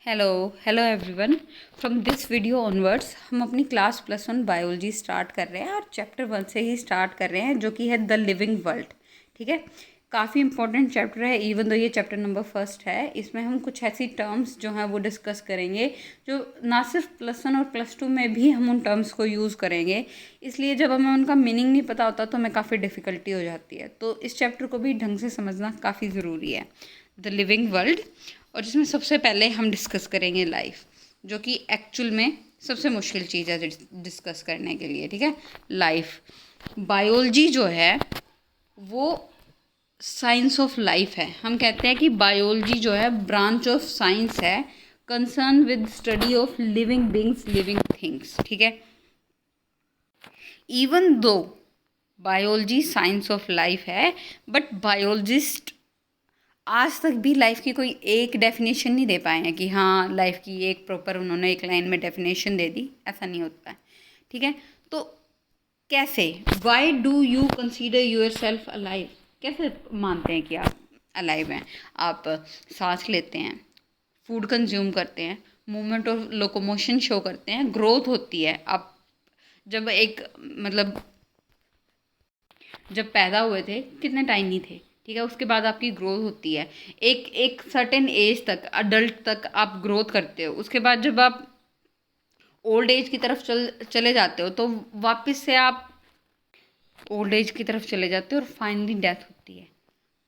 Hello hello everyone. From this video onwards हम अपनी class +1 biology start कर रहे हैं और चैप्टर 1 से ही स्टार्ट कर रहे हैं जो कि है द लिविंग वर्ल्ड। ठीक है, काफ़ी इंपॉर्टेंट चैप्टर है। इवन दो ये चैप्टर नंबर फर्स्ट है, इसमें हम कुछ ऐसी टर्म्स जो हैं वो डिस्कस करेंगे जो ना सिर्फ +1 और +2 में भी हम उन टर्म्स को यूज़ करेंगे। इसलिए जब हमें उनका मीनिंग नहीं पता होता तो हमें काफ़ी डिफ़िकल्टी हो जाती है। तो इस चैप्टर को भी ढंग से समझना काफ़ी ज़रूरी है, द लिविंग वर्ल्ड। और जिसमें सबसे पहले हम डिस्कस करेंगे लाइफ, जो कि एक्चुअल में सबसे मुश्किल चीज़ है डिस्कस करने के लिए। ठीक है, लाइफ बायोलॉजी जो है वो साइंस ऑफ लाइफ है। हम कहते हैं कि बायोलॉजी जो है ब्रांच ऑफ साइंस है concern with study of living beings, living things. ठीक है, even though biology science of life है बट बायोलॉजिस्ट आज तक भी लाइफ की कोई एक डेफिनेशन नहीं दे पाए हैं कि हाँ लाइफ की एक प्रॉपर उन्होंने एक लाइन में डेफिनेशन दे दी। ऐसा नहीं होता है। ठीक है, तो कैसे, why do you consider yourself alive? कैसे मानते हैं कि आप अलाइव हैं? आप सांस लेते हैं, फूड कंज्यूम करते हैं, मूवमेंट ऑफ लोकोमोशन शो करते हैं, ग्रोथ होती है। आप जब जब पैदा हुए थे कितने टाइनी थे, ठीक है, उसके बाद आपकी ग्रोथ होती है। एक एक सर्टेन एज तक, अडल्ट तक आप ग्रोथ करते हो। उसके बाद जब आप ओल्ड एज की तरफ चले जाते हो तो वापस से आप ओल्ड एज की तरफ चले जाते हो और फाइनली डेथ होती है।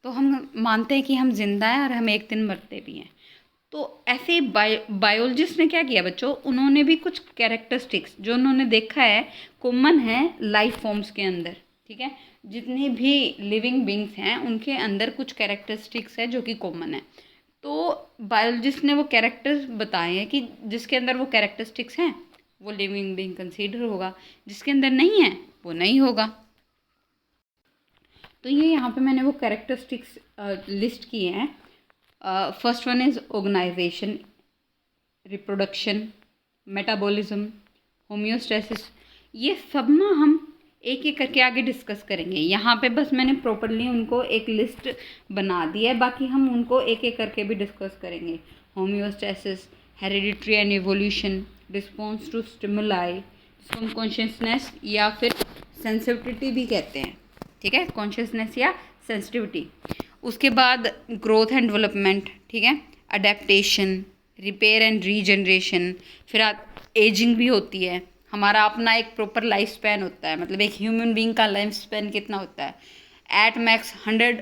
तो हम मानते हैं कि हम जिंदा हैं और हम एक दिन मरते भी हैं। तो ऐसे ही बायोलॉजिस्ट ने क्या किया बच्चों, उन्होंने भी कुछ कैरेक्टरिस्टिक्स जो उन्होंने देखा है कॉमन है लाइफ फॉर्म्स के अंदर। ठीक है, जितने भी लिविंग बींग्स हैं उनके अंदर कुछ कैरेक्टरिस्टिक्स है जो कि कॉमन है। तो बायोलॉजिस्ट ने वो कैरेक्टर्स बताए हैं कि जिसके अंदर वो कैरेक्टरिस्टिक्स हैं वो लिविंग बींग कंसीडर होगा, जिसके अंदर नहीं है वो नहीं होगा। तो ये यहाँ पे मैंने वो कैरेक्टरिस्टिक्स लिस्ट किए हैं। First one is organisation, reproduction, metabolism, homeostasis. ये सब ना हम एक एक करके आगे डिस्कस करेंगे। यहाँ पे बस मैंने प्रॉपरली उनको एक लिस्ट बना दी है, बाकी हम उनको एक एक करके भी डिस्कस करेंगे। Homeostasis, hereditary and evolution, response to stimuli, जिसको हम कॉन्शियसनेस या फिर सेंसिटिविटी भी कहते हैं। ठीक है, कॉन्शियसनेस या सेंसिटिविटी। उसके बाद ग्रोथ एंड डेवलपमेंट, ठीक है, अडेप्टेशन, रिपेयर एंड रीजनरेशन, फिर एजिंग भी होती है। हमारा अपना एक प्रॉपर लाइफ स्पैन होता है, मतलब एक ह्यूमन बीइंग का लाइफ स्पैन कितना होता है at max 100,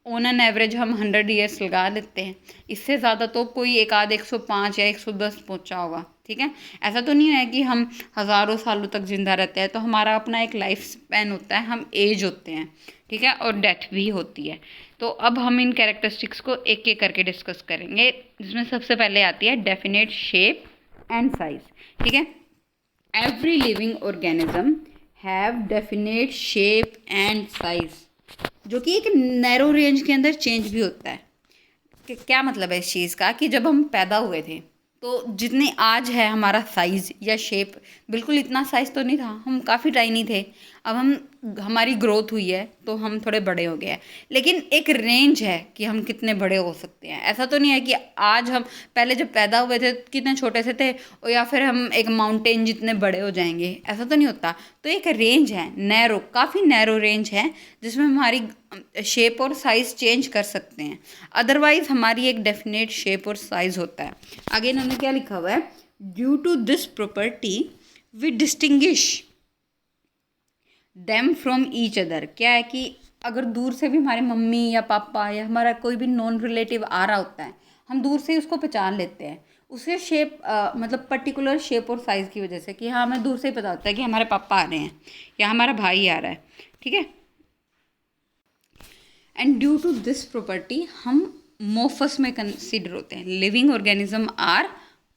on an average हम 100 ईयर्स लगा लेते हैं। इससे ज़्यादा तो कोई एक आध 105 या 110 पहुँचा होगा। ठीक है, ऐसा तो नहीं है कि हम हज़ारों सालों तक ज़िंदा रहते हैं। तो हमारा अपना एक लाइफ स्पैन होता है, हम एज होते हैं। ठीक है, और डेथ भी होती है। तो अब हम इन कैरेक्टरिस्टिक्स को एक एक करके डिस्कस करेंगे, जिसमें सबसे पहले आती है डेफिनेट शेप एंड साइज। ठीक है, every living organism have definite shape and size, जो कि एक नैरो रेंज के अंदर चेंज भी होता है। क्या मतलब है इस चीज़ का कि जब हम पैदा हुए थे तो जितने आज है हमारा साइज़ या शेप, बिल्कुल इतना साइज़ तो नहीं था, हम काफ़ी टाइनी थे। अब हमारी ग्रोथ हुई है तो हम थोड़े बड़े हो गए हैं, लेकिन एक रेंज है कि हम कितने बड़े हो सकते हैं। ऐसा तो नहीं है कि आज हम पहले जब पैदा हुए थे कितने छोटे से थे और या फिर हम एक माउंटेन जितने बड़े हो जाएंगे, ऐसा तो नहीं होता। तो एक रेंज है, नैरो, काफ़ी नैरो रेंज है जिसमें हमारी शेप और साइज़ चेंज कर सकते हैं। अदरवाइज हमारी एक डेफिनेट शेप और साइज़ होता है। आगे इन्होंने क्या लिखा हुआ है, due to this property we distinguish them from each other. क्या है कि अगर दूर से भी हमारे मम्मी या पापा या हमारा कोई भी नॉन रिलेटिव आ रहा होता है, हम दूर से ही उसको पहचान लेते हैं, उसके शेप मतलब पर्टिकुलर शेप और साइज़ की वजह से, कि हाँ हमें दूर से ही पता होता है कि हमारे पापा आ रहे हैं या हमारा भाई आ रहा है। ठीक है, and due to this property हम मोफस में कंसिडर होते हैं। Living organism are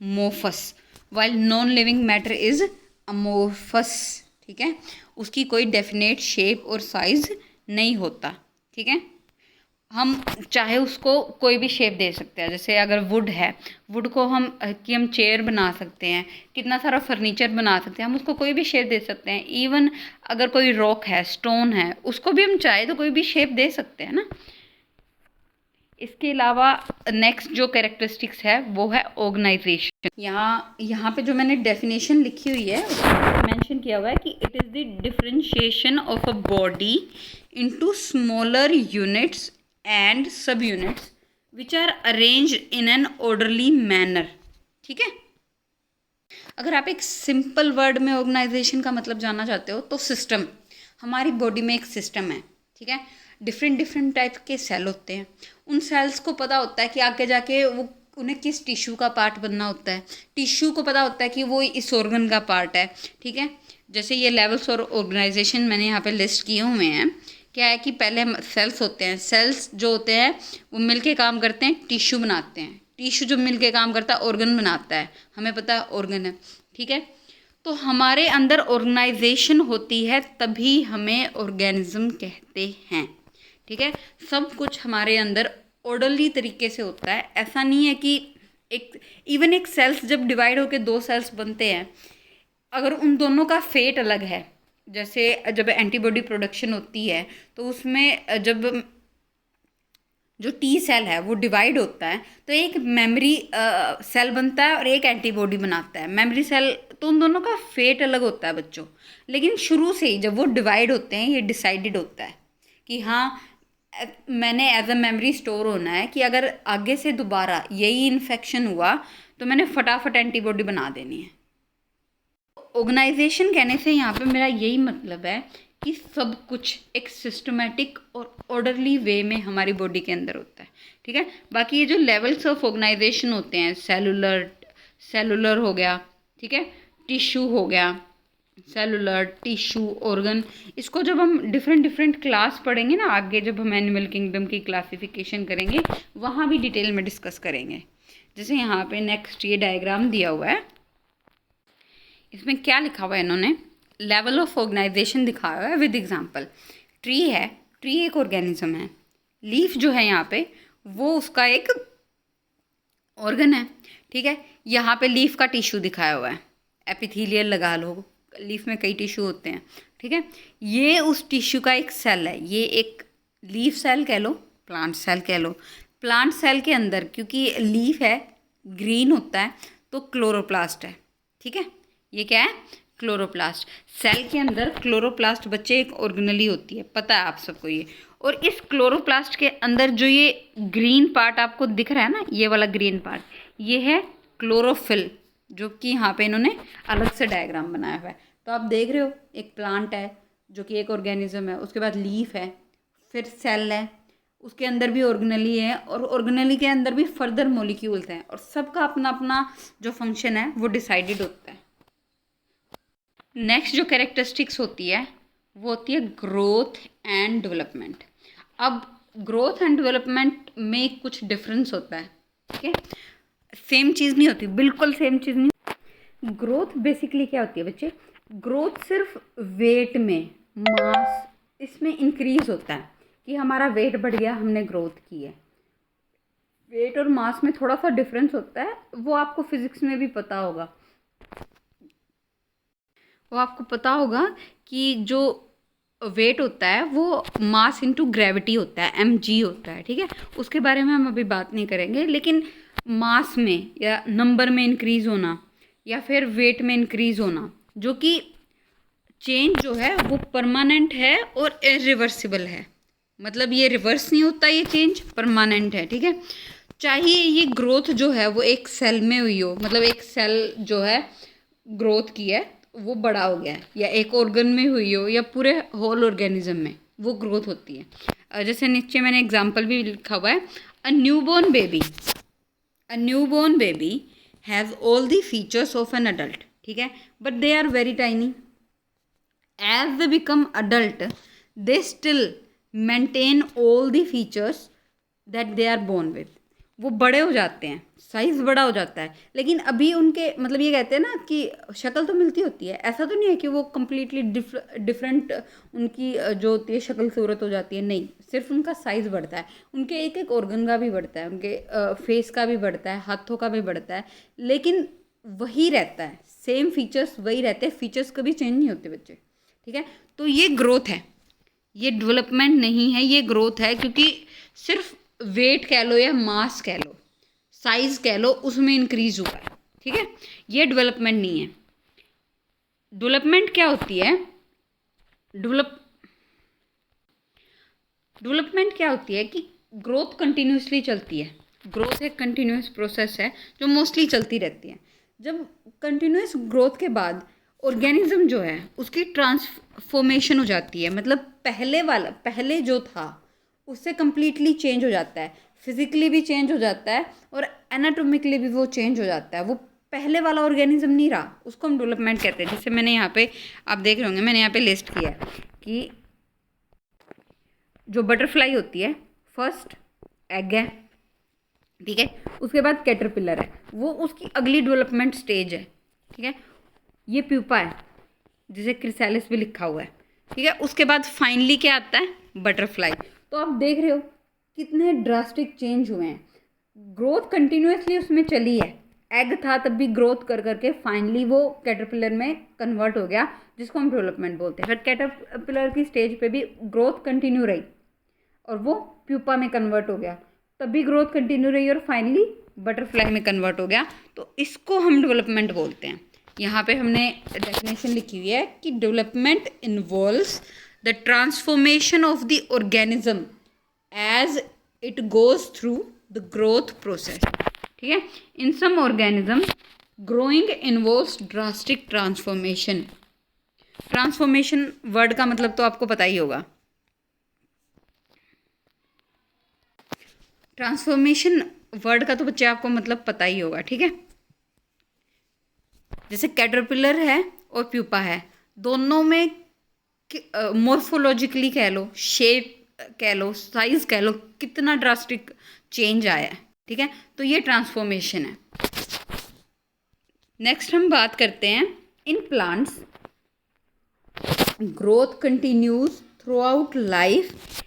morphous while non living matter is amorphous. ठीक है, उसकी कोई डेफिनेट शेप और साइज नहीं होता। ठीक है, हम चाहे उसको कोई भी शेप दे सकते हैं। जैसे अगर वुड है, वुड को हम चेयर बना सकते हैं, कितना सारा फर्नीचर बना सकते हैं, हम उसको कोई भी शेप दे सकते हैं। इवन अगर कोई रॉक है, स्टोन है, उसको भी हम चाहे तो कोई भी शेप दे सकते हैं ना। इसके अलावा नेक्स्ट जो कैरेक्टरिस्टिक्स है वो है ऑर्गेनाइजेशन। यहाँ पे जो मैंने डेफिनेशन लिखी हुई है उसमें मेंशन किया हुआ है कि it is the differentiation of a body into smaller units and sub units which are arranged in an orderly manner. ठीक है, अगर आप एक सिंपल वर्ड में ऑर्गेनाइजेशन का मतलब जानना चाहते हो तो सिस्टम, हमारी बॉडी में एक सिस्टम है। ठीक है, डिफरेंट टाइप के सेल होते हैं, उन सेल्स को पता होता है कि आगे जाके वो उन्हें किस टिश्यू का पार्ट बनना होता है, टिश्यू को पता होता है कि वो इस ऑर्गन का पार्ट है। ठीक है, जैसे ये लेवल्स और ऑर्गेनाइजेशन मैंने यहाँ पे लिस्ट किए हुए हैं। क्या है कि पहले सेल्स होते हैं, सेल्स जो होते हैं वो मिलके काम करते हैं, टिश्यू बनाते हैं, टिश्यू जो मिलके काम करता है ऑर्गन बनाता है, हमें पता है ऑर्गन है। ठीक है, तो हमारे अंदर ऑर्गेनाइजेशन होती है तभी हमें ऑर्गेनिज्म कहते हैं। ठीक है, सब कुछ हमारे अंदर ऑर्डरली तरीके से होता है। ऐसा नहीं है कि एक सेल्स जब डिवाइड होकर 2 सेल्स बनते हैं, अगर उन दोनों का फेट अलग है, जैसे जब एंटीबॉडी प्रोडक्शन होती है तो उसमें जब जो टी सेल है वो डिवाइड होता है तो एक मेमोरी सेल बनता है और एक एंटीबॉडी बनाता है। मेमोरी सेल, तो उन दोनों का फेट अलग होता है बच्चों, लेकिन शुरू से ही जब वो डिवाइड होते हैं ये डिसाइडेड होता है कि हाँ मैंने एज अ मेमोरी स्टोर होना है कि अगर आगे से दोबारा यही इन्फेक्शन हुआ तो मैंने फटाफट एंटीबॉडी बना देनी है। ऑर्गेनाइजेशन कहने से यहाँ पे मेरा यही मतलब है कि सब कुछ एक सिस्टमेटिक और ऑर्डरली वे में हमारी बॉडी के अंदर होता है। ठीक है, बाकी ये जो लेवल्स ऑफ ऑर्गेनाइजेशन होते हैं, सेलुलर हो गया, ठीक है, टिश्यू हो गया, सेलुलर, टिश्यू, ऑर्गन, इसको जब हम डिफरेंट क्लास पढ़ेंगे ना आगे, जब हम एनिमल किंगडम की क्लासिफिकेशन करेंगे वहाँ भी डिटेल में डिस्कस करेंगे। जैसे यहाँ पे नेक्स्ट ये डायग्राम दिया हुआ है, इसमें क्या लिखा हुआ है, इन्होंने लेवल ऑफ ऑर्गेनाइजेशन दिखाया हुआ है विद एग्जांपल। ट्री है, ट्री एक ऑर्गेनिज्म है, लीफ जो है यहाँ पे वो उसका एक ऑर्गन है। ठीक है, यहाँ पे लीफ का टिश्यू दिखाया हुआ है, एपिथेलियल लगा लो, लीफ में कई टिश्यू होते हैं। ठीक है, ये उस टिश्यू का एक सेल है, ये एक लीफ सेल कह लो, प्लांट सेल कह लो। प्लांट सेल के अंदर क्योंकि लीफ है, ग्रीन होता है, तो क्लोरोप्लास्ट है। ठीक है, ये क्या है, क्लोरोप्लास्ट। सेल के अंदर क्लोरोप्लास्ट बच्चे एक ऑर्गेनली होती है, पता है आप सबको ये। और इस क्लोरोप्लास्ट के अंदर जो ये ग्रीन पार्ट आपको दिख रहा है ना, ये वाला ग्रीन पार्ट, ये है क्लोरोफिल, जो कि यहाँ पे इन्होंने अलग से डायग्राम बनाया हुआ है। तो आप देख रहे हो एक प्लांट है जो कि एक ऑर्गेनिज्म है, उसके बाद लीफ है, फिर सेल है, उसके अंदर भी ऑर्गेनली है, और ऑर्गेनली के अंदर भी फर्दर मॉलिक्यूल्स हैं, और सबका अपना अपना जो फंक्शन है वो डिसाइडेड होता है। नेक्स्ट जो कैरेक्टरिस्टिक्स होती है वो होती है ग्रोथ एंड डेवलपमेंट। अब ग्रोथ एंड डेवलपमेंट में कुछ डिफरेंस होता है। ठीक है, सेम चीज़ नहीं होती, बिल्कुल सेम चीज़ नहीं। ग्रोथ बेसिकली क्या होती है बच्चे, ग्रोथ सिर्फ वेट में, मास इसमें इंक्रीज होता है कि हमारा वेट बढ़ गया, हमने ग्रोथ की है। वेट और मास में थोड़ा सा डिफरेंस होता है, वो आपको फिजिक्स में भी पता होगा। कि जो वेट होता है वो मास इनटू ग्रेविटी होता है, mg होता है। ठीक है, उसके बारे में हम अभी बात नहीं करेंगे, लेकिन मास में या नंबर में इंक्रीज होना या फिर वेट में इंक्रीज होना, जो कि चेंज जो है वो परमानेंट है और इरिवर्सिबल है, मतलब ये रिवर्स नहीं होता, ये चेंज परमानेंट है। ठीक है, चाहे ये ग्रोथ जो है वो एक सेल में हुई हो, मतलब एक सेल जो है ग्रोथ की है वो बड़ा हो गया है, या एक ऑर्गन में हुई हो, या पूरे होल ऑर्गेनिज्म में वो ग्रोथ होती है। जैसे नीचे मैंने एग्जांपल भी लिखा हुआ है, a newborn baby has all the features of an adult. ठीक है, but they are very tiny. As they become adult they still maintain all the features that they are born with. वो बड़े हो जाते हैं, साइज़ बड़ा हो जाता है, लेकिन अभी उनके मतलब ये कहते हैं ना कि शक्ल तो मिलती होती है, ऐसा तो नहीं है कि वो कम्प्लीटली डिफरेंट उनकी जो होती है शक्ल सूरत हो जाती है, नहीं, सिर्फ उनका साइज़ बढ़ता है, उनके एक एक ऑर्गन का भी बढ़ता है, उनके फेस का भी बढ़ता है, हाथों का भी बढ़ता है, लेकिन वही रहता है, सेम फीचर्स वही रहते हैं, फीचर्स कभी चेंज नहीं होते बच्चे। ठीक है, तो ये ग्रोथ है, ये डेवलपमेंट नहीं है, ये ग्रोथ है, क्योंकि सिर्फ वेट कह लो या मास कह लो, साइज कह लो, उसमें इंक्रीज हुआ है। ठीक है, ये डेवलपमेंट नहीं है। डेवलपमेंट क्या होती है? डेवलपमेंट क्या होती है कि ग्रोथ कंटिन्यूसली चलती है। ग्रोथ एक कंटिन्यूस प्रोसेस है जो मोस्टली चलती रहती है। जब कंटिन्यूस ग्रोथ के बाद ऑर्गेनिज्म जो है उसकी ट्रांसफॉर्मेशन हो जाती है, मतलब पहले जो था उससे कम्प्लीटली चेंज हो जाता है, फिजिकली भी चेंज हो जाता है और एनाटोमिकली भी वो चेंज हो जाता है। वो पहले वाला ऑर्गेनिज्म नहीं रहा, उसको हम डेवलपमेंट कहते हैं। जैसे मैंने यहाँ पे, आप देख रहे होंगे, मैंने यहाँ पे लिस्ट किया है कि जो बटरफ्लाई होती है, फर्स्ट एग है, ठीक है, उसके बाद कैटरपिलर है, वो उसकी अगली डेवलपमेंट स्टेज है। ठीक है, ये प्यूपा है जिसे क्रिसैलिस भी लिखा हुआ है। ठीक है, उसके बाद फाइनली क्या आता है? बटरफ्लाई। तो आप देख रहे हो कितने ड्रास्टिक चेंज हुए हैं। ग्रोथ कंटिन्यूसली उसमें चली है, एग था तब भी ग्रोथ कर करके फाइनली वो कैटरपिलर में कन्वर्ट हो गया, जिसको हम डेवलपमेंट बोलते हैं। फिर कैटरपिलर की स्टेज पे भी ग्रोथ कंटिन्यू रही और वो प्यूपा में कन्वर्ट हो गया, तब भी ग्रोथ कंटिन्यू रही और फाइनली बटरफ्लाई में कन्वर्ट हो गया। तो इसको हम डेवलपमेंट बोलते हैं। यहाँ पे हमने डेफिनेशन लिखी हुई है कि development involves the transformation of the organism as it goes through the growth process. ठीक है, in some organism growing involves drastic transformation. Transformation word का मतलब तो आपको पता ही होगा। ट्रांसफॉर्मेशन वर्ड का तो बच्चे आपको मतलब पता ही होगा। ठीक है, जैसे कैटरपिलर है और प्यूपा है, दोनों में मॉर्फोलॉजिकली कह लो, शेप कह लो, साइज कह लो, कितना ड्रास्टिक चेंज आया है। ठीक है, तो ये ट्रांसफॉर्मेशन है। नेक्स्ट हम बात करते हैं in plants growth continues throughout life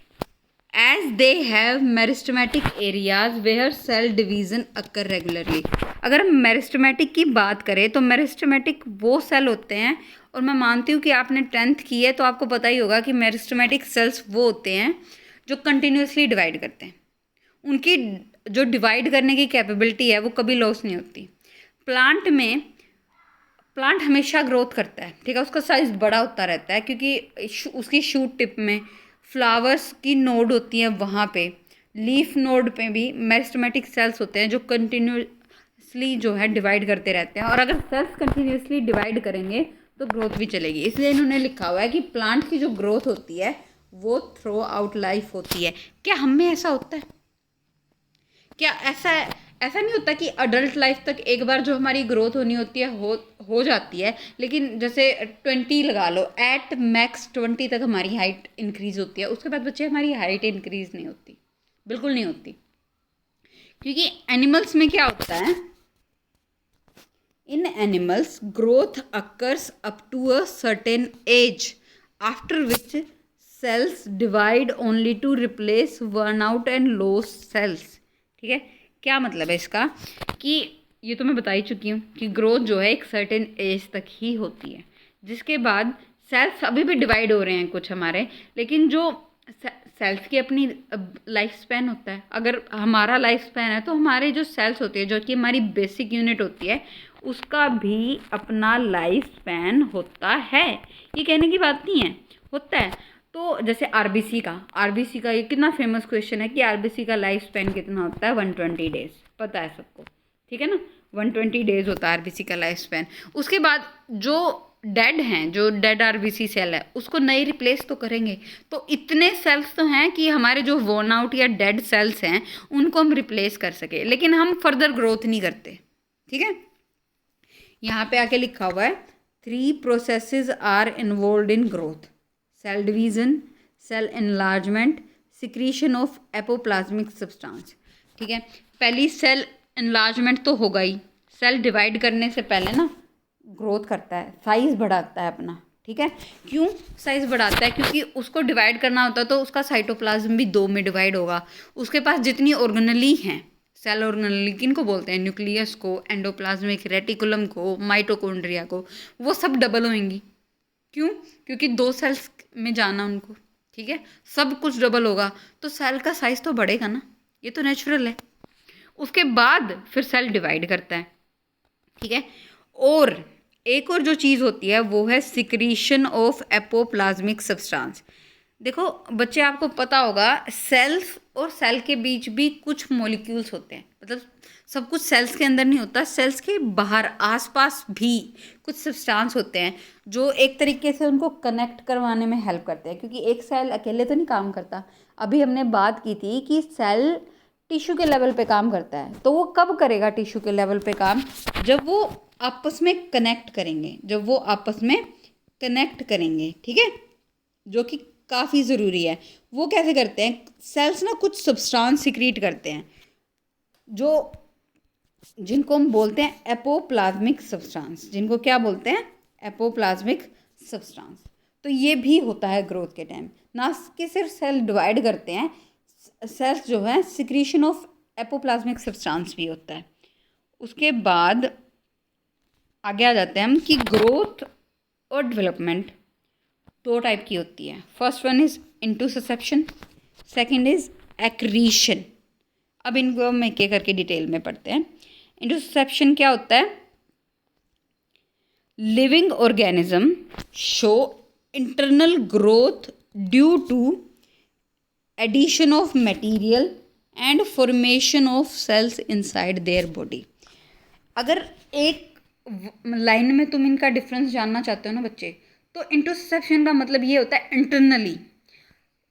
as they have meristematic areas where cell division occur regularly. अगर हम मेरिस्टेमेटिक की बात करें तो मेरिस्टेमेटिक वो सेल होते हैं, और मैं मानती हूँ कि आपने 10th की है तो आपको पता ही होगा कि मेरिस्टेमेटिक सेल्स वो होते हैं जो कंटिन्यूसली डिवाइड करते हैं। उनकी जो डिवाइड करने की कैपेबिलिटी है वो कभी लॉस नहीं होती। प्लांट हमेशा ग्रोथ करता है, ठीक है, उसका साइज़ बड़ा होता रहता है क्योंकि उसकी शूट टिप में फ्लावर्स की नोड होती है, वहाँ पे लीफ नोड पे भी मेरिस्टेमेटिक सेल्स होते हैं जो कंटिन्यूसली जो है डिवाइड करते रहते हैं। और अगर सेल्स कंटिन्यूसली डिवाइड करेंगे तो ग्रोथ भी चलेगी। इसलिए इन्होंने लिखा हुआ है कि प्लांट की जो ग्रोथ होती है वो थ्रू आउट लाइफ होती है। क्या हम में ऐसा होता है? क्या ऐसा नहीं होता कि अडल्ट लाइफ तक एक बार जो हमारी ग्रोथ होनी होती है हो जाती है, लेकिन जैसे 20 लगा लो, एट मैक्स 20 तक हमारी हाइट इंक्रीज होती है, उसके बाद बच्चे हमारी हाइट इंक्रीज नहीं होती, बिल्कुल नहीं होती। क्योंकि एनिमल्स में क्या होता है, in animals growth occurs up to a certain age after which cells divide only to replace worn out and loss cells. ठीक है, क्या मतलब है इसका कि ये तो मैं बता ही चुकी हूँ कि ग्रोथ जो है एक सर्टेन एज तक ही होती है, जिसके बाद सेल्स अभी भी डिवाइड हो रहे हैं कुछ हमारे, लेकिन जो सेल्स की अपनी लाइफ स्पैन होता है। अगर हमारा लाइफ स्पैन है तो हमारे जो सेल्स होती है, जो कि हमारी बेसिक यूनिट होती है, उसका भी अपना लाइफ स्पैन होता है। ये कहने की बात नहीं है, होता है। तो जैसे आरबीसी का ये कितना फेमस क्वेश्चन है कि आरबीसी का लाइफ स्पैन कितना होता है? 120 डेज, पता है सबको, ठीक है ना, 120 डेज होता है आरबीसी का लाइफ स्पैन। उसके बाद जो डेड आरबीसी सेल है उसको नई रिप्लेस तो करेंगे। तो इतने सेल्स तो हैं कि हमारे जो वोन आउट या डेड सेल्स हैं उनको हम रिप्लेस कर सके, लेकिन हम फर्दर ग्रोथ नहीं करते। ठीक है, यहाँ पे आके लिखा हुआ है 3 processes are involve in growth: cell division, cell enlargement, secretion of apoplasmic substance. ठीक है, पहली सेल एनलार्जमेंट तो होगा ही, सेल डिवाइड करने से पहले ना ग्रोथ करता है, साइज़ बढ़ाता है अपना। ठीक है, क्यों साइज़ बढ़ाता है? क्योंकि उसको डिवाइड करना होता है तो उसका साइटोप्लाज्म भी 2 में डिवाइड होगा। उसके पास जितनी ऑर्गेनेली हैं, सेल ऑर्गेनेली किनको बोलते हैं? न्यूक्लियस को, एंडोप्लाज्मिक रेटिकुलम को, माइटोकॉन्ड्रिया को, वो सब डबल होंगी। क्यों? क्योंकि 2 सेल्स में जाना उनको। ठीक है, सब कुछ डबल होगा तो सेल का साइज़ तो बढ़ेगा ना। ये तो नेचुरल है। उसके बाद फिर सेल डिवाइड करता है, ठीक है। और एक और जो चीज़ होती है वो है सिक्रीशन ऑफ एपोप्लाज्मिक सब्सटेंस। देखो बच्चे, आपको पता होगा सेल्स और सेल के बीच भी कुछ मॉलिक्यूल्स होते हैं, मतलब सब कुछ सेल्स के अंदर नहीं होता, सेल्स के बाहर आसपास भी कुछ सब्सटेंस होते हैं जो एक तरीके से उनको कनेक्ट करवाने में हेल्प करते हैं, क्योंकि एक सेल अकेले तो नहीं काम करता। अभी हमने बात की थी कि सेल टिश्यू के लेवल पे काम करता है, तो वो कब करेगा टिश्यू के लेवल पे काम? जब वो आपस में कनेक्ट करेंगे, जब वो आपस में कनेक्ट करेंगे, ठीक है, जो कि काफ़ी ज़रूरी है। वो कैसे करते हैं? सेल्स ना कुछ सब्सटेंस सिक्रीट करते हैं जो जिनको हम बोलते हैं एपोप्लाज्मिक सब्सटेंस। जिनको क्या बोलते हैं? एपोप्लाज्मिक सब्सटेंस। तो ये भी होता है ग्रोथ के टाइम। ना कि सिर्फ सेल डिवाइड करते हैं, सेल्स जो है सिक्रीशन ऑफ एपोप्लाज्मिक सब्सटेंस भी होता है। उसके बाद आगे आ जाते हैं हम कि ग्रोथ और डेवलपमेंट दो टाइप की होती है। First one is intussusception, second is accretion. अब इनको हम एक एक करके डिटेल में पढ़ते हैं। इंटरसेप्शन क्या होता है? Living organism show internal growth due to addition of material and formation of cells inside their body. अगर एक लाइन में तुम इनका डिफरेंस जानना चाहते हो ना बच्चे, तो इंटरसेप्शन का मतलब ये होता है इंटरनली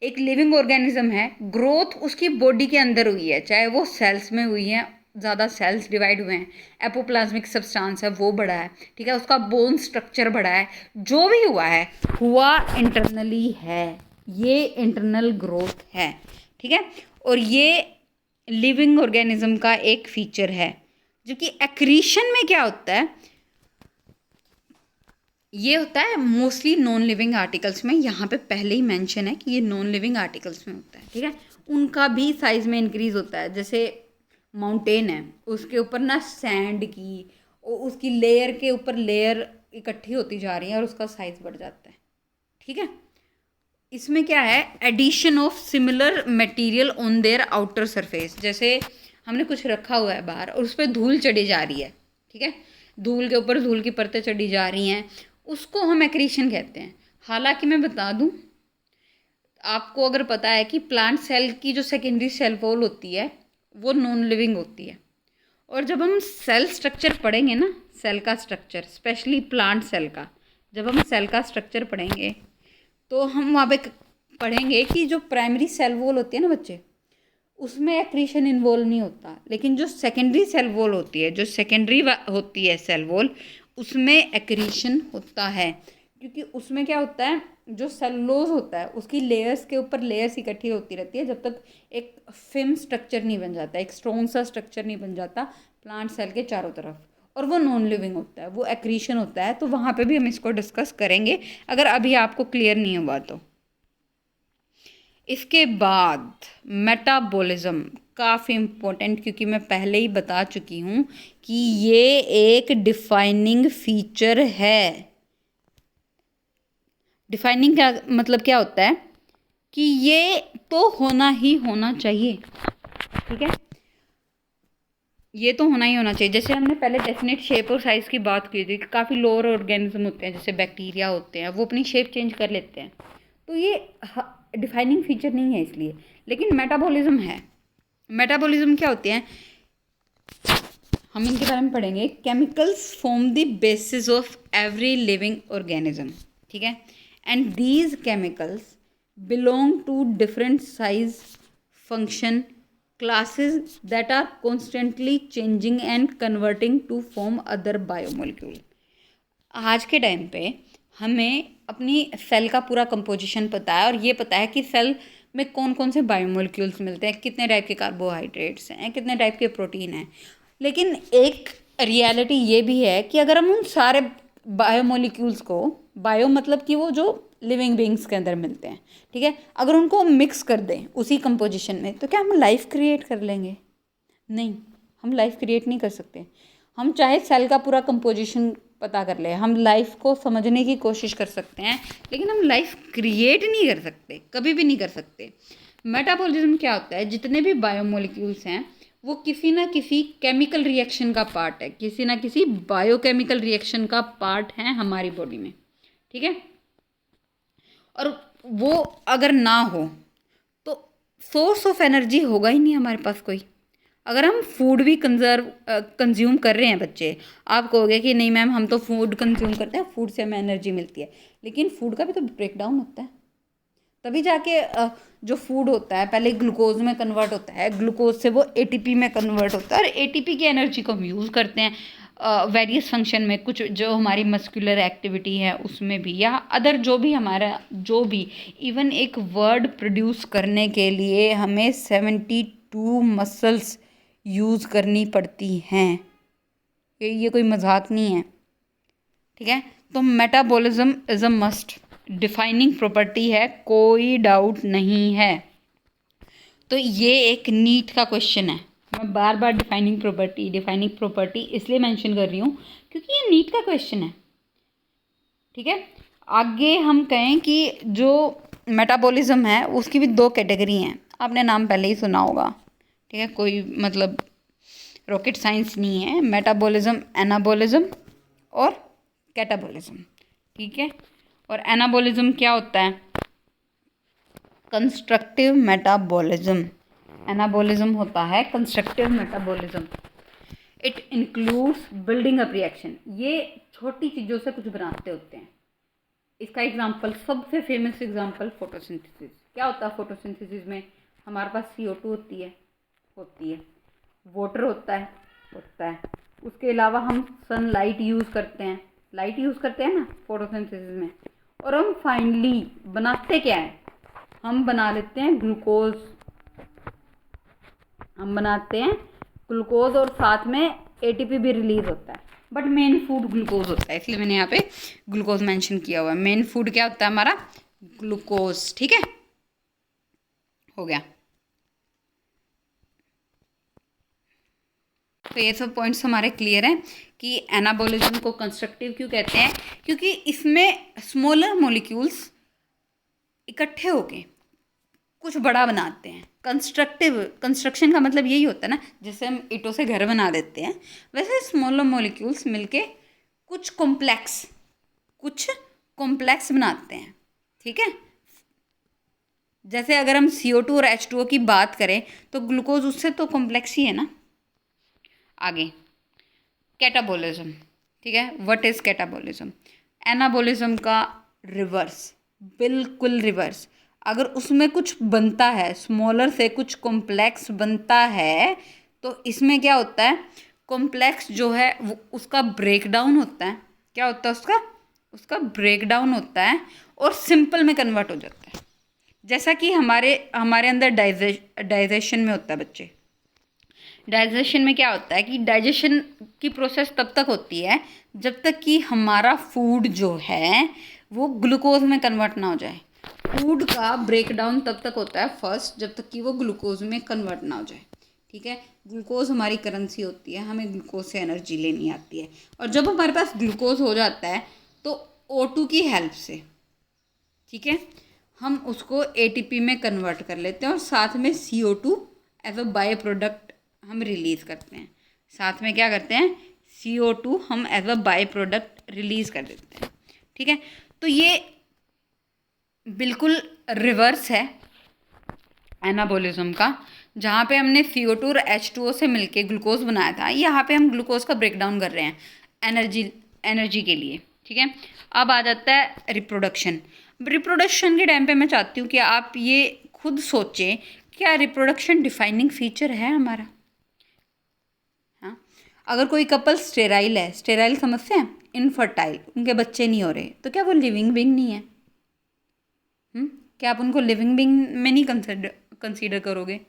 एक लिविंग ऑर्गेनिज्म है, ग्रोथ उसकी बॉडी के अंदर हुई है, चाहे वो सेल्स में हुई है, ज़्यादा सेल्स डिवाइड हुए हैं, एपोप्लाज्मिक सब्सटेंस है वो बढ़ा है, ठीक है, उसका बोन स्ट्रक्चर बढ़ा है, जो भी हुआ है हुआ इंटरनली है, ये इंटरनल ग्रोथ है, ठीक है। और ये लिविंग ऑर्गेनिज्म का एक फीचर है। जबकि एक्रीशन में क्या होता है? ये होता है मोस्टली नॉन लिविंग आर्टिकल्स में। यहाँ पे पहले ही मेंशन है कि ये नॉन लिविंग आर्टिकल्स में होता है, ठीक है। उनका भी साइज़ में इंक्रीज़ होता है। जैसे माउंटेन है, उसके ऊपर ना सैंड की उसकी लेयर के ऊपर लेयर इकट्ठी होती जा रही है और उसका साइज़ बढ़ जाता है, ठीक है। इसमें क्या है? Addition of similar material on their outer surface. जैसे हमने कुछ रखा हुआ है बाहर और उस पर धूल चढ़ी जा रही है, ठीक है, धूल के ऊपर धूल की परतें चढ़ी जा रही हैं, उसको हम एक्रीशन कहते हैं। हालांकि मैं बता दूं आपको, अगर पता है कि प्लांट सेल की जो सेकेंडरी सेल वॉल होती है वो नॉन लिविंग होती है। और जब हम सेल स्ट्रक्चर पढ़ेंगे ना, सेल का स्ट्रक्चर, स्पेशली प्लांट सेल का, जब हम सेल का स्ट्रक्चर पढ़ेंगे तो हम वहाँ पे पढ़ेंगे कि जो प्राइमरी सेल वॉल होती है ना बच्चे, उसमें एक्रीशन इन्वॉल्व नहीं होता, लेकिन जो सेकेंडरी सेल वॉल होती है, जो सेकेंडरी होती है सेल वॉल, उसमें एक्रीशन होता है। क्योंकि उसमें क्या होता है, जो सेलुलोज होता है उसकी लेयर्स के ऊपर लेयर्स इकट्ठी होती रहती है जब तक एक फिल्म स्ट्रक्चर नहीं बन जाता, एक स्ट्रॉन्ग सा स्ट्रक्चर नहीं बन जाता प्लांट सेल के चारों तरफ, और वो नॉन लिविंग होता है, वो एक्रीशन होता है। तो वहाँ पे भी हम इसको डिस्कस करेंगे अगर अभी आपको क्लियर नहीं हुआ तो। इसके बाद मेटाबॉलिज्म काफ़ी इम्पोर्टेंट, क्योंकि मैं पहले ही बता चुकी हूँ कि ये एक डिफाइनिंग फीचर है। डिफाइनिंग का मतलब क्या होता है कि ये तो होना ही होना चाहिए, ठीक है, ये तो होना ही होना चाहिए। जैसे हमने पहले डेफिनेट शेप और साइज़ की बात की थी, काफ़ी लोअर ऑर्गेनिज्म होते हैं जैसे बैक्टीरिया होते हैं, वो अपनी शेप चेंज कर लेते हैं, तो ये डिफाइनिंग फीचर नहीं है इसलिए। लेकिन मेटाबॉलिज्म है। मेटाबॉलिज्म क्या होते हैं, हम इनके बारे में पढ़ेंगे। Chemicals form the basis of every living organism, ठीक है, and these chemicals belong to different size, function, classes that are constantly changing and converting to form other biomolecule। आज के टाइम पे हमें अपनी सेल का पूरा कंपोजिशन पता है और ये पता है कि सेल में कौन कौन से बायोमोलिक्यूल्स मिलते हैं, कितने टाइप के कार्बोहाइड्रेट्स हैं, कितने टाइप के प्रोटीन हैं। लेकिन एक रियलिटी ये भी है कि अगर हम उन सारे बायोमोलिक्यूल्स को, बायो मतलब कि वो जो लिविंग बींग्स के अंदर मिलते हैं, ठीक है, अगर उनको मिक्स कर दें उसी कंपोजिशन में, तो क्या हम लाइफ क्रिएट कर लेंगे? नहीं, हम लाइफ क्रिएट नहीं कर सकते। हम चाहे सेल का पूरा कंपोजिशन पता कर ले, हम लाइफ को समझने की कोशिश कर सकते हैं, लेकिन हम लाइफ क्रिएट नहीं कर सकते, कभी भी नहीं कर सकते। मेटाबॉलिज्म क्या होता है, जितने भी बायोमोलिक्यूल्स हैं वो किसी ना किसी केमिकल रिएक्शन का पार्ट है, किसी ना किसी बायोकेमिकल रिएक्शन का पार्ट है हमारी बॉडी में, ठीक है। और वो अगर ना हो तो सोर्स ऑफ एनर्जी होगा ही नहीं हमारे पास कोई। अगर हम फूड भी कंज्यूम कर रहे हैं बच्चे, आप कहोगे कि नहीं मैम हम तो फूड कंज्यूम करते हैं, फूड से हमें एनर्जी मिलती है, लेकिन फूड का भी तो ब्रेक डाउन होता है, तभी जाके जो फूड होता है पहले ग्लूकोज में कन्वर्ट होता है, ग्लूकोज से वो एटीपी में कन्वर्ट होता है, और एटीपी की एनर्जी को हम यूज़ करते हैं वेरियस फंक्शन में, कुछ जो हमारी मस्कुलर एक्टिविटी है उसमें भी, या अदर जो भी हमारा जो भी, इवन एक वर्ड प्रोड्यूस करने के लिए हमें 72 मसल्स यूज़ करनी पड़ती हैं, ये कोई मजाक नहीं है, ठीक है। तो metabolism is a must defining property है, कोई डाउट नहीं है। तो ये एक नीट का क्वेश्चन है, मैं बार बार डिफाइनिंग प्रॉपर्टी इसलिए मेंशन कर रही हूँ क्योंकि ये नीट का क्वेश्चन है, ठीक है। आगे हम कहें कि जो मेटाबॉलिज्म है उसकी भी 2 कैटेगरी हैं, आपने नाम पहले ही सुना होगा, ठीक है, कोई मतलब रॉकेट साइंस नहीं है। मेटाबॉलिज्म, एनाबॉलिज्म और कैटाबॉलिज्म, ठीक है। और एनाबॉलिज्म क्या होता है, कंस्ट्रक्टिव मेटाबॉलिज्म। एनाबॉलिज्म होता है constructive metabolism. It includes building up reaction, ये छोटी चीज़ों से कुछ बनाते होते हैं। इसका एग्जांपल, सबसे फेमस एग्जांपल फोटोसिंथेसिस। क्या होता है फोटोसिंथेसिस में, हमारे पास CO2 होती है, वाटर होता है, उसके अलावा हम सनलाइट यूज़ करते हैं, लाइट यूज़ करते हैं ना फोटोसिंथेसिस में, और हम फाइनली बनाते क्या है, हम बना लेते हैं ग्लूकोज, और साथ में ATP भी रिलीज होता है, बट मेन फूड ग्लूकोज होता है, इसलिए मैंने यहाँ पे ग्लूकोज मेंशन किया हुआ है। मेन फूड क्या होता है हमारा, ग्लूकोज, ठीक है, हो गया। तो ये सब पॉइंट्स हमारे क्लियर हैं कि एनाबॉलिज्म को कंस्ट्रक्टिव क्यों कहते हैं, क्योंकि इसमें स्मॉलर मॉलिक्यूल्स इकट्ठे होके कुछ बड़ा बनाते हैं। कंस्ट्रक्शन का मतलब यही होता है ना, जैसे हम ईंटों से घर बना देते हैं, वैसे स्मॉलर मॉलिक्यूल्स मिलके कुछ कॉम्प्लेक्स बनाते हैं, ठीक है। जैसे अगर हम CO2 और H2O की बात करें तो ग्लूकोज उससे तो कॉम्प्लेक्स ही है ना। आगे कैटाबॉलिज्म, ठीक है, व्हाट इज़ कैटाबॉलिज्म, एनाबॉलिज्म का रिवर्स, बिल्कुल रिवर्स। अगर उसमें कुछ बनता है, स्मॉलर से कुछ कॉम्प्लेक्स बनता है, तो इसमें क्या होता है, कॉम्प्लेक्स जो है वो उसका ब्रेकडाउन होता है, क्या होता है उसका ब्रेकडाउन होता है और सिंपल में कन्वर्ट हो जाता है। जैसा कि हमारे अंदर डाइजेशन में होता है बच्चे, डाइजेशन में क्या होता है कि डाइजेशन की प्रोसेस तब तक होती है जब तक कि हमारा फूड जो है वो ग्लूकोज में कन्वर्ट ना हो जाए। फूड का ब्रेकडाउन तब तक होता है फर्स्ट, जब तक कि वो ग्लूकोज में कन्वर्ट ना हो जाए, ठीक है। ग्लूकोज हमारी करेंसी होती है, हमें ग्लूकोज से एनर्जी लेनी आती है, और जब हमारे पास ग्लूकोज हो जाता है तो O2 की हेल्प से, ठीक है, हम उसको ATP में कन्वर्ट कर लेते हैं, और साथ में CO2 as a by product हम रिलीज़ करते हैं। साथ में क्या करते हैं, CO2 हम as a by product release कर देते हैं, ठीक है। तो ये बिल्कुल रिवर्स है एनाबॉलिज्म का, जहाँ पे हमने CO2 और H2O से मिलके ग्लूकोज बनाया था, यहाँ पे हम ग्लूकोज का ब्रेकडाउन कर रहे हैं एनर्जी के लिए, ठीक है। अब आ जाता है रिप्रोडक्शन के टाइम पे मैं चाहती हूँ कि आप ये खुद सोचें, क्या रिप्रोडक्शन डिफाइनिंग फीचर है हमारा। हाँ, अगर कोई कपल स्टेराइल है, स्टेराइल समझते हैं, इनफर्टाइल, उनके बच्चे नहीं हो रहे, तो क्या वो लिविंग बीइंग नहीं है? क्या आप उनको लिविंग बीइंग में नहीं कंसीडर करोगे?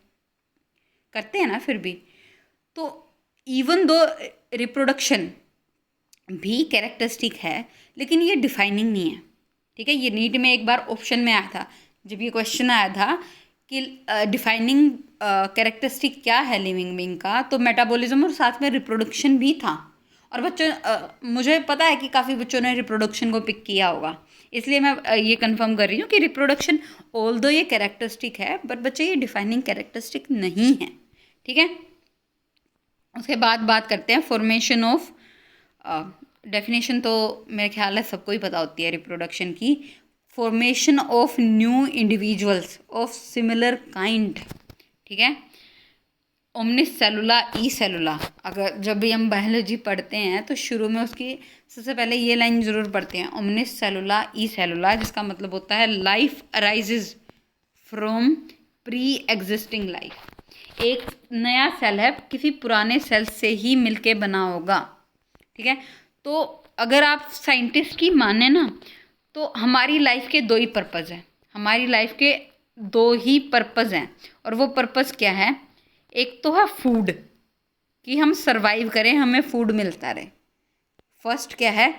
करते हैं ना फिर भी। तो इवन दो रिप्रोडक्शन भी कैरेक्टरिस्टिक है, लेकिन ये डिफाइनिंग नहीं है, ठीक है। ये नीट में एक बार ऑप्शन में आया था, जब ये क्वेश्चन आया था कि डिफाइनिंग कैरेक्टरिस्टिक क्या है लिविंग बीइंग का, तो मेटाबॉलिज्म और साथ में रिप्रोडक्शन भी था। और बच्चों मुझे पता है कि काफ़ी बच्चों ने रिप्रोडक्शन को पिक किया होगा, इसलिए मैं ये कंफर्म कर रही हूँ कि रिप्रोडक्शन ऑल्दो ये कैरेक्टरिस्टिक है, बट बच्चे ये डिफाइनिंग कैरेक्टरिस्टिक नहीं है। ठीक है, उसके बाद बात करते हैं फॉर्मेशन ऑफ, डेफिनेशन तो मेरे ख्याल है सबको ही पता होती है रिप्रोडक्शन की। Formation of new individuals of similar kind. ठीक है, ओमनिस सेलुला ई सेलुला, अगर जब भी हम बायोलॉजी पढ़ते हैं तो शुरू में उसकी सबसे पहले ये लाइन ज़रूर पढ़ते हैं, ओमनिस सेलुला ई सेलुला, जिसका मतलब होता है life arises from pre existing life. एक नया सेल है किसी पुराने सेल से ही मिलके बना होगा। ठीक है, तो अगर आप साइंटिस्ट की माने ना तो हमारी लाइफ के दो ही पर्पज़ हैं, हमारी लाइफ के दो ही पर्पज़ हैं, और वो पर्पज़ क्या है? एक तो है फूड, कि हम सरवाइव करें, हमें फूड मिलता रहे। फर्स्ट क्या है?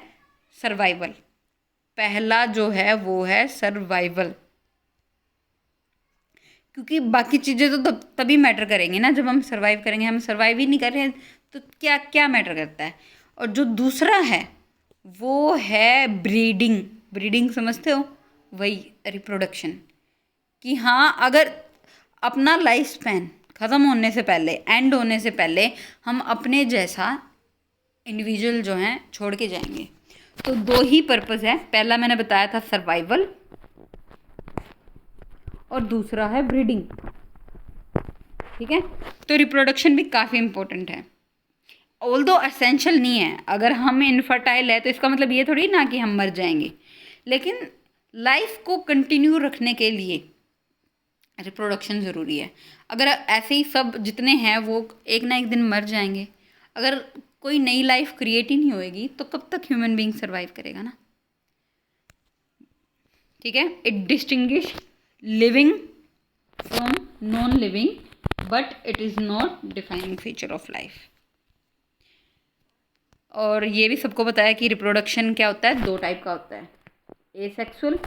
सर्वाइवल। पहला जो है वो है सर्वाइवल, क्योंकि बाकी चीज़ें तो तभी मैटर करेंगी ना जब हम सर्वाइव करेंगे। हम सर्वाइव ही नहीं कर रहे हैं तो क्या क्या मैटर करता है? और जो दूसरा है वो है ब्रीडिंग। ब्रीडिंग समझते हो? वही रिप्रोडक्शन, कि हाँ अगर अपना लाइफ स्पैन ख़त्म होने से पहले, एंड होने से पहले हम अपने जैसा इंडिविजुअल जो हैं छोड़ के जाएंगे। तो दो ही पर्पज़ है, पहला मैंने बताया था सर्वाइवल, और दूसरा है ब्रीडिंग। ठीक है, तो रिप्रोडक्शन भी काफ़ी इम्पोर्टेंट है, ऑल्दो एसेंशियल नहीं है। अगर हम इनफर्टाइल है तो इसका मतलब ये थोड़ी ना कि हम मर जाएंगे, लेकिन लाइफ को कंटिन्यू रखने के लिए रिप्रोडक्शन ज़रूरी है। अगर ऐसे ही सब जितने हैं वो एक ना एक दिन मर जाएंगे, अगर कोई नई लाइफ क्रिएट ही नहीं होएगी तो कब तक ह्यूमन बीइंग सर्वाइव करेगा ना। ठीक है, it distinguish living from non living, but it is not defining feature of life. और ये भी सबको पता है कि रिप्रोडक्शन क्या होता है, दो टाइप का होता है, एसेक्सुअल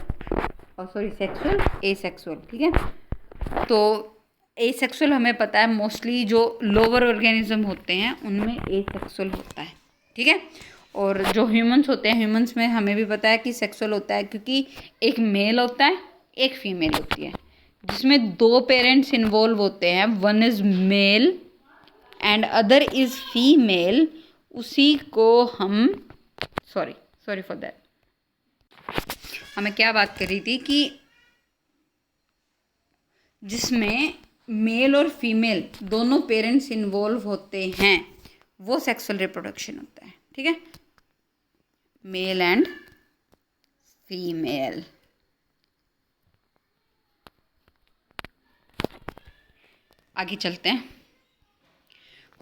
और सेक्सुअल, एसेक्सुअल। ठीक है, तो एसेक्सुअल हमें पता है मोस्टली जो लोअर ऑर्गेनिज्म होते हैं उनमें एसेक्सुअल होता है। ठीक है, और जो ह्यूमंस होते हैं, ह्यूमंस में हमें भी पता है कि सेक्सुअल होता है, क्योंकि एक मेल होता है एक फीमेल होती है, जिसमें दो पेरेंट्स इन्वॉल्व होते हैं, one is male and other is female. उसी को हम सॉरी फॉर दैट, हमें क्या बात कर रही थी कि जिसमें मेल और फीमेल दोनों पेरेंट्स इन्वॉल्व होते हैं वो सेक्सुअल रिप्रोडक्शन होता है। ठीक है, मेल एंड फीमेल। आगे चलते हैं,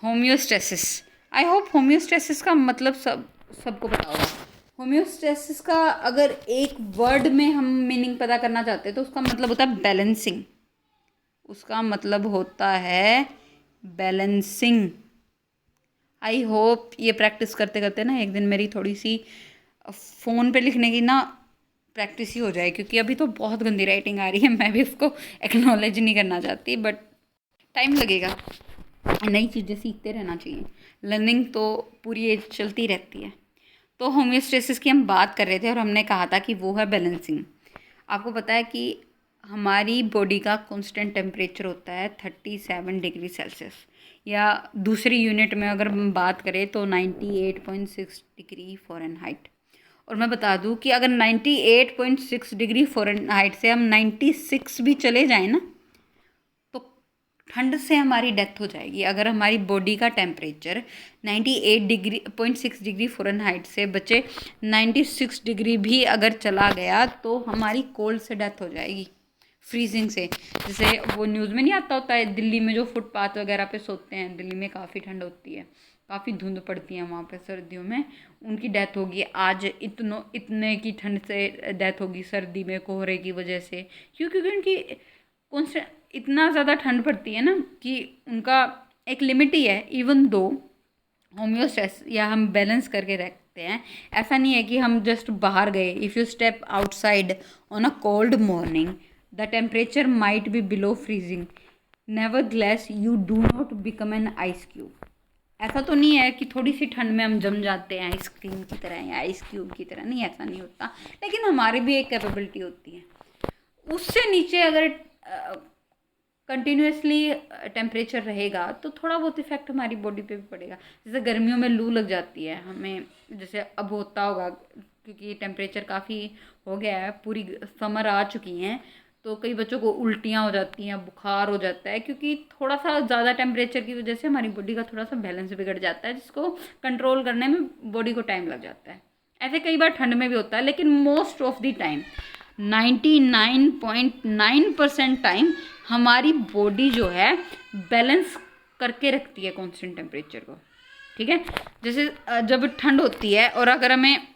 होम्योस्टेसिस। आई होप होम्योस्टेसिस का मतलब सबको पता होगा। होम्योस्टेसिस का अगर एक वर्ड में हम मीनिंग पता करना चाहते हैं तो उसका मतलब होता है बैलेंसिंग। उसका मतलब होता है बैलेंसिंग। आई होप ये प्रैक्टिस करते करते ना एक दिन मेरी थोड़ी सी फ़ोन पे लिखने की ना प्रैक्टिस ही हो जाए, क्योंकि अभी तो बहुत गंदी राइटिंग आ रही है। मैं भी उसको एक्नॉलेज नहीं करना चाहती, बट टाइम लगेगा। नई चीज़ें सीखते रहना चाहिए, लर्निंग तो पूरी एज चलती रहती है। तो होम्योस्टेसिस की हम बात कर रहे थे और हमने कहा था कि वो है बैलेंसिंग। आपको पता है कि हमारी बॉडी का कांस्टेंट टेम्परेचर होता है 37 डिग्री सेल्सियस, या दूसरी यूनिट में अगर हम बात करें तो 98.6 डिग्री फ़ारेनहाइट। और मैं बता दूं कि अगर 98.6 डिग्री फ़ारेनहाइट से हम 96 भी चले जाएं ना तो ठंड से हमारी डेथ हो जाएगी। अगर हमारी बॉडी का टेम्परेचर 98.6 डिग्री फ़ारेनहाइट से बचे 96 डिग्री भी अगर चला गया तो हमारी कोल्ड से डेथ हो जाएगी, फ्रीजिंग से। जैसे वो न्यूज़ में नहीं आता होता है, दिल्ली में जो फुटपाथ वगैरह पे सोते हैं, दिल्ली में काफ़ी ठंड होती है, काफ़ी धुंध पड़ती है वहाँ पे सर्दियों में, उनकी डेथ होगी आज इतने की ठंड से डेथ होगी सर्दी में कोहरे की वजह से। क्योंकि उनकी कॉन्स्टेंट इतना ज़्यादा ठंड पड़ती है ना कि उनका एक लिमिट ही है। इवन दो होम्योस्टेसिस या हम बैलेंस करके रखते हैं, ऐसा नहीं है कि हम जस्ट बाहर गए, if you step outside on a cold morning the temperature might be below freezing, nevertheless you do not become an ice cube. ऐसा तो नहीं है कि थोड़ी सी ठंड में हम जम जाते हैं आइसक्रीम की तरह या आइस क्यूब की तरह, नहीं, ऐसा नहीं होता, लेकिन हमारी भी एक कैपेबिलिटी होती है। उससे नीचे अगर कंटिन्यूसली टेम्परेचर रहेगा तो थोड़ा बहुत इफेक्ट हमारी बॉडी पे भी पड़ेगा। जैसे गर्मियों में लू लग जाती है हमें, जैसे अब होता होगा क्योंकि टेम्परेचर काफ़ी हो गया है, पूरी समर आ चुकी हैं, तो कई बच्चों को उल्टियाँ हो जाती हैं, बुखार हो जाता है, क्योंकि थोड़ा सा ज़्यादा टेम्परेचर की वजह से हमारी बॉडी का थोड़ा सा बैलेंस बिगड़ जाता है, जिसको कंट्रोल करने में बॉडी को टाइम लग जाता है। ऐसे कई बार ठंड में भी होता है, लेकिन most of the time 99.9% time हमारी बॉडी जो है बैलेंस करके रखती है कांस्टेंट टेम्परेचर को, ठीक है। जैसे जब ठंड होती है और अगर हमें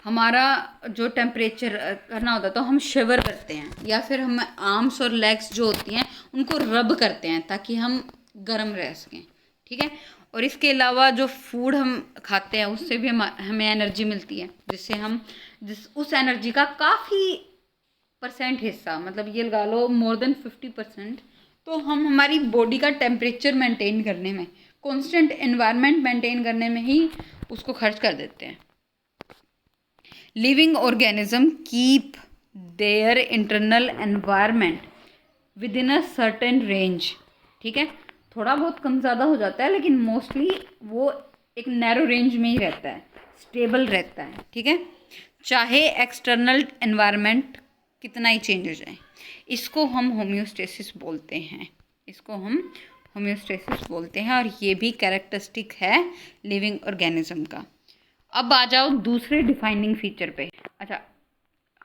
हमारा जो टेम्परेचर करना होता है तो हम शिवर करते हैं, या फिर हम आर्म्स और लेग्स जो होती हैं उनको रब करते हैं ताकि हम गर्म रह सकें, ठीक है। और इसके अलावा जो फूड हम खाते हैं उससे भी हमें एनर्जी मिलती है, जिससे हम उस एनर्जी का काफ़ी परसेंट हिस्सा, मतलब ये लगा लो मोर देन 50%, तो हम हमारी बॉडी का टेम्परेचर मेंटेन करने में, कांस्टेंट एनवायरनमेंट मेंटेन करने में ही उसको खर्च कर देते हैं। Living organism keep their internal environment with in a certain range, ठीक है। थोड़ा बहुत कम ज़्यादा हो जाता है, लेकिन मोस्टली वो एक नैरो रेंज में ही रहता है, स्टेबल रहता है, ठीक है, चाहे एक्सटर्नल एनवायरनमेंट कितना ही चेंज हो जाए। इसको हम होम्योस्टेसिस बोलते हैं, इसको हम होम्योस्टेसिस बोलते हैं, और ये भी कैरेक्टरिस्टिक है लिविंग ऑर्गेनिज्म का। अब आ जाओ दूसरे डिफाइनिंग फीचर पे। अच्छा,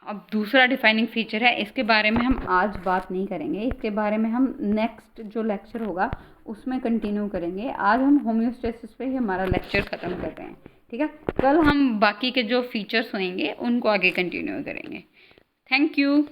अब दूसरा डिफाइनिंग फीचर है, इसके बारे में हम आज बात नहीं करेंगे, इसके बारे में हम नेक्स्ट जो लेक्चर होगा उसमें कंटिन्यू करेंगे। आज हम होम्योस्टेसिस पे ही हमारा लेक्चर ख़त्म कर रहे हैं, ठीक है। कल हम बाकी के जो फीचर्स होंगे उनको आगे कंटिन्यू करेंगे। Thank you.